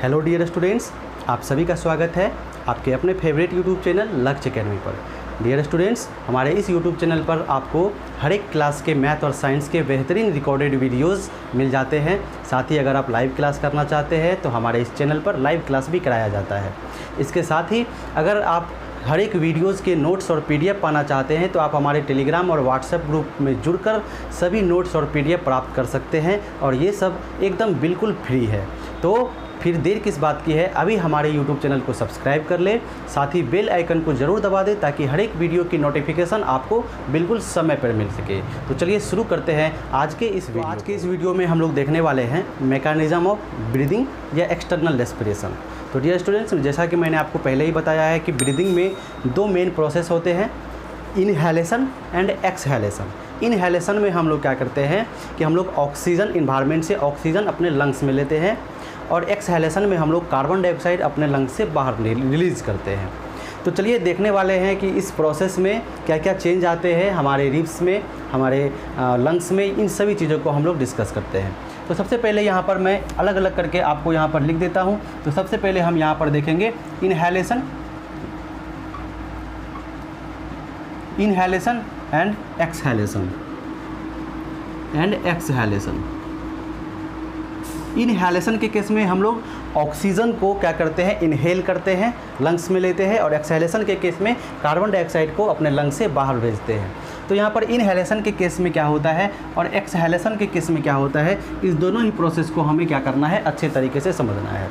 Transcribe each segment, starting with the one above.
Hello dear students, आप सभी का स्वागत है आपके अपने फेवरेट यूट्यूब चैनल लक्ष्य अकेडमी पर। डियर स्टूडेंट्स, हमारे इस यूट्यूब चैनल पर आपको हर एक क्लास के मैथ और साइंस के बेहतरीन रिकॉर्डेड वीडियोस मिल जाते हैं। साथ ही अगर आप लाइव क्लास करना चाहते हैं तो हमारे इस चैनल पर लाइव क्लास भी कराया जाता है। इसके साथ ही अगर आप हर एक वीडियोज़ के नोट्स और पीडीएफ पाना चाहते हैं तो आप हमारे टेलीग्राम और व्हाट्सएप ग्रुप में जुड़कर सभी नोट्स और पीडीएफ प्राप्त कर सकते हैं, और ये सब एकदम बिल्कुल फ्री है। तो फिर देर किस बात की है, अभी हमारे YouTube चैनल को सब्सक्राइब कर ले, साथ ही बेल आइकन को ज़रूर दबा दें ताकि हर एक वीडियो की नोटिफिकेशन आपको बिल्कुल समय पर मिल सके। तो चलिए शुरू करते हैं आज के इस वीडियो में हम लोग देखने वाले हैं मैकेनिज़्म ऑफ ब्रीदिंग या एक्सटर्नल रेस्पिरेशन। तो डियर स्टूडेंट्स, जैसा कि मैंने आपको पहले ही बताया है कि ब्रीदिंग में दो मेन प्रोसेस होते हैं, इनहेलेशन एंड एक्सहेलेशन। इनहेलेशन में हम लोग क्या करते हैं कि हम लोग ऑक्सीजन इन्वायरमेंट से ऑक्सीजन अपने लंग्स में लेते हैं, और एक्सहेलेशन में हम लोग कार्बन डाइऑक्साइड अपने लंग्स से बाहर रिलीज़ करते हैं। तो चलिए देखने वाले हैं कि इस प्रोसेस में क्या क्या चेंज आते हैं हमारे रिब्स में, हमारे लंग्स में। इन सभी चीज़ों को हम लोग डिस्कस करते हैं। तो सबसे पहले यहाँ पर मैं अलग अलग करके आपको यहाँ पर लिख देता हूँ। तो सबसे पहले हम यहाँ पर देखेंगे इनहेलेशन एंड एक्सहेलेशन इनहेलेशन के केस में हम लोग ऑक्सीजन को क्या करते हैं, इनहेल करते हैं, लंग्स में लेते हैं, और एक्सहेलेशन के केस में कार्बन डाइऑक्साइड को अपने लंग्स से बाहर भेजते हैं। तो यहाँ पर इनहेलेशन के केस में क्या होता है और एक्सहेलेशन के केस में क्या होता है, इस दोनों ही प्रोसेस को हमें क्या करना है, अच्छे तरीके से समझना है।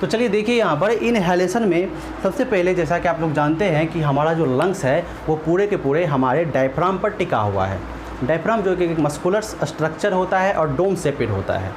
तो चलिए देखिए, यहाँ पर इनहेलेशन में सबसे पहले जैसा कि आप लोग जानते हैं कि हमारा जो लंग्स है वो पूरे के पूरे हमारे डायफ्राम पर टिका हुआ है। डायफ्राम जो कि एक मस्कुलर स्ट्रक्चर होता है और डोम शेपेड होता है,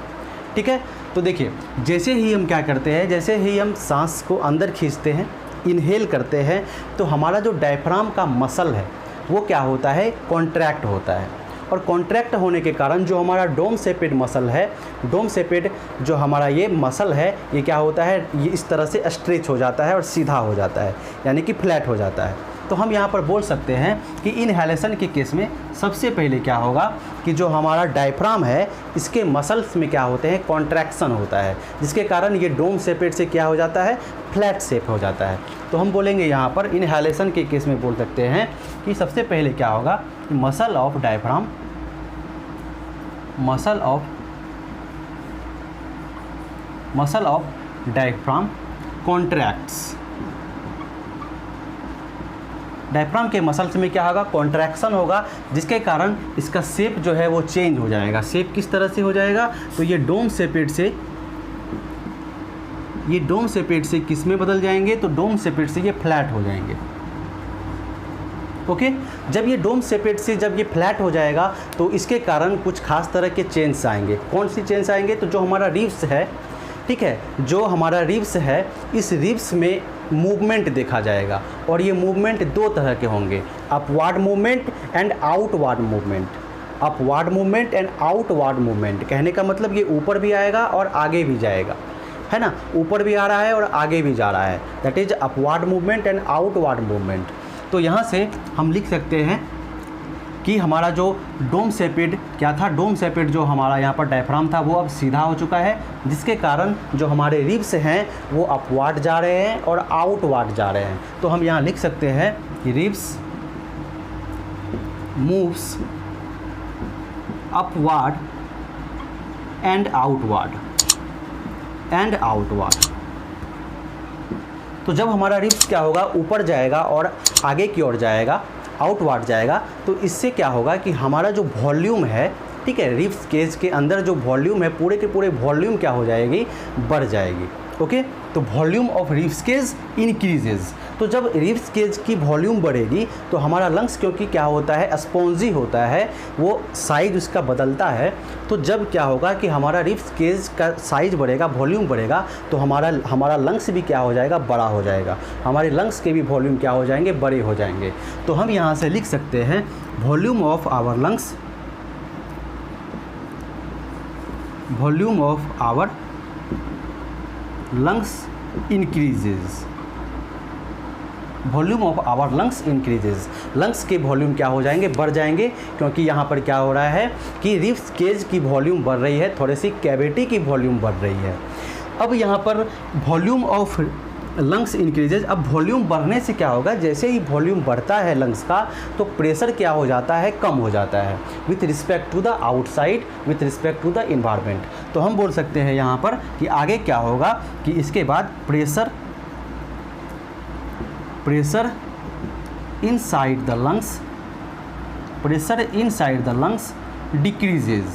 ठीक है। तो देखिए, जैसे ही हम क्या करते हैं, जैसे ही हम सांस को अंदर खींचते हैं, इनहेल करते हैं, तो हमारा जो डायफ्राम का मसल है वो क्या होता है, कॉन्ट्रैक्ट होता है। और कॉन्ट्रैक्ट होने के कारण जो हमारा डोम शेपेड मसल है, डोम शेपेड जो हमारा ये मसल है, ये क्या होता है, ये इस तरह से स्ट्रेच हो जाता है और सीधा हो जाता है, यानी कि फ्लैट हो जाता है। तो हम यहाँ पर बोल सकते हैं कि इनहेलेशन के केस में सबसे पहले क्या होगा कि जो हमारा डायफ्राम है इसके मसल्स में क्या होते हैं, कॉन्ट्रैक्शन होता है, जिसके कारण ये डोम शेपेड से क्या हो जाता है, फ्लैट शेप हो जाता है। तो हम बोलेंगे यहाँ पर इनहेलेशन के केस में बोल सकते हैं कि सबसे पहले क्या होगा कि muscle of diaphragm contracts. Diaphragm के मसल्स में क्या होगा, कॉन्ट्रैक्शन होगा, जिसके कारण इसका शेप जो है वो चेंज हो जाएगा। शेप किस तरह से हो जाएगा, तो ये डोम शेपेड से किस में बदल जाएंगे, तो डोम शेपेड से ये फ्लैट हो जाएंगे। ओके, जब ये डोम शेपेड से जब ये फ्लैट हो जाएगा तो इसके कारण कुछ खास तरह के चेंज आएंगे। कौन सी चेंज आएंगे, तो जो हमारा रिब्स है, ठीक है, जो हमारा रिब्स है, इस रिब्स में मूवमेंट देखा जाएगा, और ये मूवमेंट दो तरह के होंगे, upward movement and outward movement. Upward movement and outward movement कहने का मतलब ये ऊपर भी आएगा और आगे भी जाएगा, है ना, ऊपर भी आ रहा है और आगे भी जा रहा है, that is upward movement and outward movement. तो यहाँ से हम लिख सकते हैं कि हमारा जो डोम शेपेड क्या था, डोम शेपेड जो हमारा यहाँ पर डायफ्राम था वो अब सीधा हो चुका है, जिसके कारण जो हमारे रिब्स हैं वो अपवार्ड जा रहे हैं और आउटवार्ड जा रहे हैं। तो हम यहाँ लिख सकते हैं कि ribs moves upward and outward. तो जब हमारा रिब्स क्या होगा, ऊपर जाएगा और आगे की ओर जाएगा, आउटवार्ड जाएगा, तो इससे क्या होगा कि हमारा जो वॉल्यूम है, ठीक है, रिब्स केज के अंदर जो वॉल्यूम है, पूरे के पूरे वॉल्यूम क्या हो जाएगी, बढ़ जाएगी। ओके, तो volume of ribs cage increases. तो जब रिब्स केज की वॉल्यूम बढ़ेगी तो हमारा लंग्स, क्योंकि क्या होता है, स्पॉन्जी होता है, वो साइज उसका बदलता है। तो जब क्या होगा कि हमारा रिब्स केज का साइज बढ़ेगा, वॉल्यूम बढ़ेगा, तो हमारा लंग्स भी क्या हो जाएगा, बड़ा हो जाएगा, हमारे लंग्स के भी वॉल्यूम क्या हो जाएंगे, बड़े हो जाएंगे। तो हम यहाँ से लिख सकते हैं volume of our lungs increases. Volume of our lungs increases. Lungs के वॉल्यूम क्या हो जाएंगे, बढ़ जाएंगे, क्योंकि यहाँ पर क्या हो रहा है कि रिब्स केज की वॉल्यूम बढ़ रही है, थोड़ी सी कैविटी की वॉल्यूम बढ़ रही है। अब यहाँ पर वॉल्यूम ऑफ लंग्स इंक्रीजेज। अब वॉल्यूम बढ़ने से क्या होगा, जैसे ही वॉल्यूम बढ़ता है लंग्स का तो प्रेशर क्या हो जाता है, कम हो जाता है with respect to the outside, with respect to the environment. तो हम बोल सकते हैं यहाँ पर कि आगे क्या होगा कि इसके बाद pressure inside the lungs, pressure inside the lungs decreases.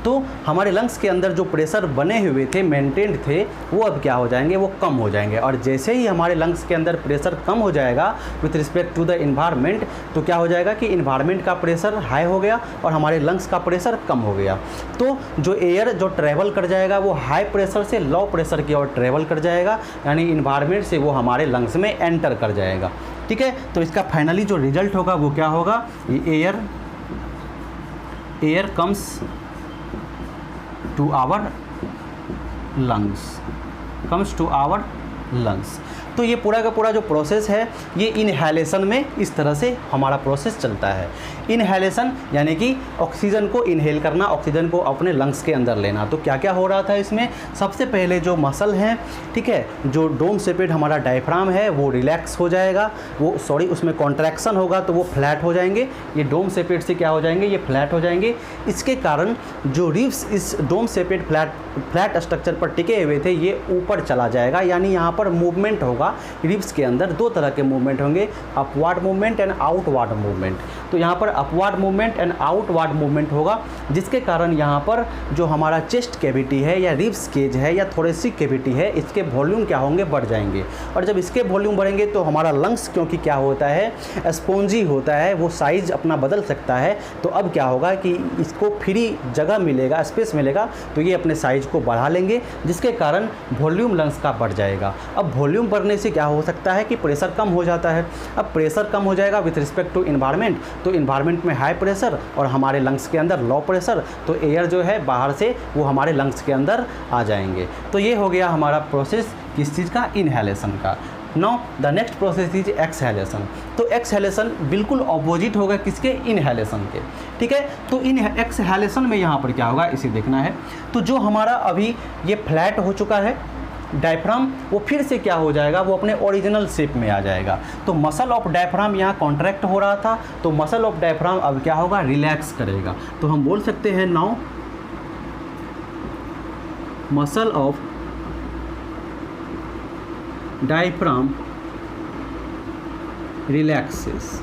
तो हमारे लंग्स के अंदर जो प्रेशर बने हुए थे, मेंटेन्ड थे, वो अब क्या हो जाएंगे, वो कम हो जाएंगे। और जैसे ही हमारे लंग्स के अंदर प्रेशर कम हो जाएगा with respect to the environment, तो क्या हो जाएगा कि इन्वायरमेंट का प्रेशर हाई हो गया और हमारे लंग्स का प्रेशर कम हो गया। तो जो एयर जो ट्रैवल कर जाएगा वो हाई प्रेशर से लो प्रेशर की ओर ट्रैवल कर जाएगा, यानी इन्वायरमेंट से वो हमारे लंग्स में एंटर कर जाएगा। ठीक है, तो इसका फाइनली जो रिजल्ट होगा वो क्या होगा, ये air comes to our lungs, comes to our lungs। तो ये पूरा का पूरा जो प्रोसेस है ये इनहेलेशन में इस तरह से हमारा प्रोसेस चलता है। इनहेलेशन यानी कि ऑक्सीजन को इनहेल करना, ऑक्सीजन को अपने लंग्स के अंदर लेना। तो क्या क्या हो रहा था इसमें, सबसे पहले जो मसल हैं, ठीक है, जो डोम शेपेड हमारा डायफ्राम है वो रिलैक्स हो जाएगा, वो उसमें कॉन्ट्रैक्शन होगा तो वो फ्लैट हो जाएंगे। ये डोम शेपेड से क्या हो जाएंगे, ये फ्लैट हो जाएंगे। इसके कारण जो रिब्स इस डोम शेपेड फ्लैट स्ट्रक्चर पर टिके हुए थे ये ऊपर चला जाएगा, यानी यहाँ पर मूवमेंट होगा। रिब्स के अंदर दो तरह के मूवमेंट होंगे, upward movement and outward movement. तो यहाँ पर upward movement and outward movement होगा, जिसके कारण यहाँ पर जो हमारा चेस्ट कैविटी है या रिब्स केज है या थोरेसिक कैविटी है, इसके वॉल्यूम क्या होंगे, बढ़ जाएंगे। और जब इसके वॉल्यूम बढ़ेंगे तो हमारा लंग्स, क्योंकि क्या होता है, स्पॉन्जी होता है, वो साइज़ अपना बदल सकता है। तो अब क्या होगा कि इसको फ्री जगह मिलेगा, स्पेस मिलेगा, तो ये अपने साइज को बढ़ा लेंगे, जिसके कारण वॉल्यूम लंग्स का बढ़ जाएगा। अब वॉल्यूम बढ़ने से क्या हो सकता है कि प्रेशर कम हो जाता है। अब प्रेशर कम हो जाएगा विथ रिस्पेक्ट टू इन्वायरमेंट, तो इन्वायरमेंट में हाई प्रेशर और हमारे लंग्स के अंदर लो प्रेशर, तो एयर जो है बाहर से वो हमारे लंग्स के अंदर आ जाएंगे। तो ये हो गया हमारा प्रोसेस किस चीज़ का, इनहेलेशन का। Now the next process is exhalation. तो एक्सहेलेशन बिल्कुल ऑपोजिट होगा किसके, इनहेलेशन के। ठीक है, तो इन एक्सहेलेशन में यहाँ पर क्या होगा इसे देखना है। तो जो हमारा अभी ये फ्लैट हो चुका है डायफ्राम, वो फिर से क्या हो जाएगा, वो अपने ओरिजिनल शेप में आ जाएगा। तो मसल ऑफ डायफ्राम यहाँ कॉन्ट्रैक्ट हो रहा था, तो मसल ऑफ डायफ्राम अब क्या होगा, रिलैक्स करेगा। तो हम बोल सकते हैं now muscle of diaphragm relaxes.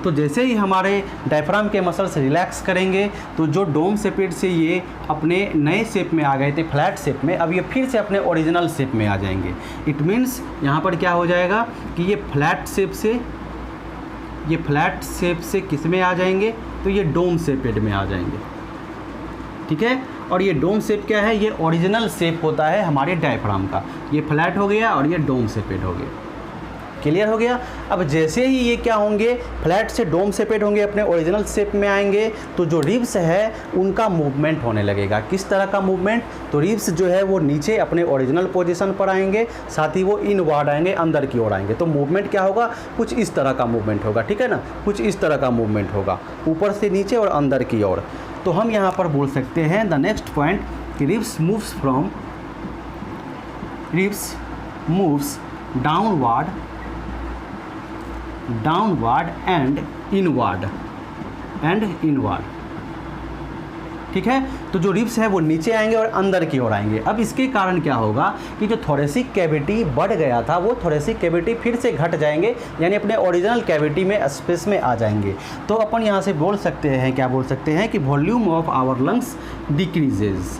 तो जैसे ही हमारे डायफ्राम के मसल्स रिलैक्स करेंगे तो जो डोम शेपेड से ये अपने नए शेप में आ गए थे, फ्लैट शेप में, अब ये फिर से अपने ओरिजिनल शेप में आ जाएंगे। इट मीन्स यहाँ पर क्या हो जाएगा कि ये फ्लैट शेप से किस में आ जाएंगे, तो ये डोम शेपेड में आ जाएंगे। ठीक है, और ये डोम शेप क्या है, ये ओरिजिनल शेप होता है हमारे डायफ्राम का। ये फ्लैट हो गया और ये डोम शेपेड हो गया। क्लियर हो गया। अब जैसे ही ये क्या होंगे, फ्लैट से डोम शेपेड होंगे, अपने ओरिजिनल शेप में आएंगे, तो जो रिब्स है उनका मूवमेंट होने लगेगा। किस तरह का मूवमेंट, तो रिब्स जो है वो नीचे अपने ओरिजिनल पोजीशन पर आएंगे, साथ ही वो इनवर्ड आएंगे, अंदर की ओर आएंगे। तो मूवमेंट क्या होगा, कुछ इस तरह का मूवमेंट होगा। ठीक है ना, कुछ इस तरह का मूवमेंट होगा, ऊपर से नीचे और अंदर की ओर। तो हम यहाँ पर बोल सकते हैं द नेक्स्ट पॉइंट कि ribs moves downward and inward. ठीक है, तो जो रिब्स है वो नीचे आएंगे और अंदर की ओर आएंगे। अब इसके कारण क्या होगा कि जो थोरेसिक कैविटी बढ़ गया था वो थोरेसिक कैविटी फिर से घट जाएंगे, यानी अपने ओरिजिनल कैविटी में स्पेस में आ जाएंगे। तो अपन यहाँ से बोल सकते हैं, क्या बोल सकते हैं कि volume of our lungs decreases,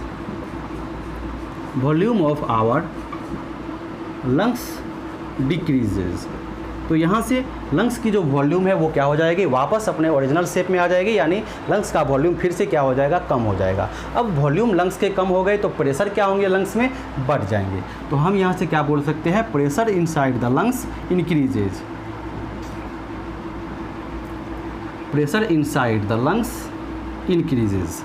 volume of our lungs decreases. तो यहाँ से लंग्स की जो वॉल्यूम है वो क्या हो जाएगी, वापस अपने ओरिजिनल शेप में आ जाएगी, यानी लंग्स का वॉल्यूम फिर से क्या हो जाएगा, कम हो जाएगा। अब वॉल्यूम लंग्स के कम हो गए तो प्रेशर क्या होंगे, लंग्स में बढ़ जाएंगे। तो हम यहाँ से क्या बोल सकते हैं, pressure inside the lungs increases, pressure inside the lungs increases.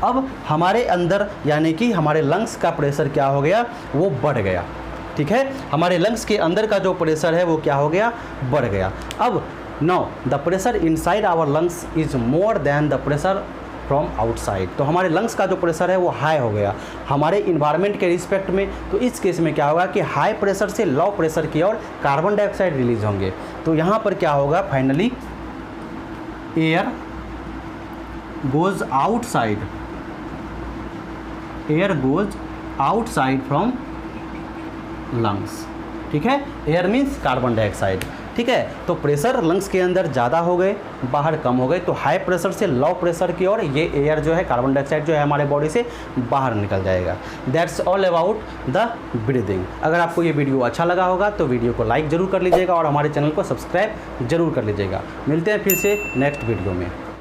अब हमारे अंदर यानी कि हमारे लंग्स का प्रेशर क्या हो गया, वो बढ़ गया। ठीक है, हमारे लंग्स के अंदर का जो प्रेशर है वो क्या हो गया, बढ़ गया। अब now the pressure inside our lungs is more than the pressure from outside. तो हमारे लंग्स का जो प्रेशर है वो हाई हो गया हमारे इन्वायरमेंट के रिस्पेक्ट में। तो इस केस में क्या होगा कि हाई प्रेशर से लो प्रेशर की ओर कार्बन डाइऑक्साइड रिलीज होंगे। तो यहाँ पर क्या होगा, finally air goes outside, air goes outside from lungs. ठीक है, एयर मीन्स कार्बन डाइऑक्साइड। ठीक है, तो प्रेशर लंग्स के अंदर ज़्यादा हो गए, बाहर कम हो गए। तो हाई प्रेशर से लो प्रेशर की ओर ये एयर जो है, कार्बन डाइऑक्साइड जो है हमारे बॉडी से बाहर निकल जाएगा। That's all about the breathing. अगर आपको ये वीडियो अच्छा लगा होगा तो वीडियो को लाइक ज़रूर कर लीजिएगा और हमारे चैनल को सब्सक्राइब जरूर कर लीजिएगा। मिलते हैं फिर से नेक्स्ट वीडियो में।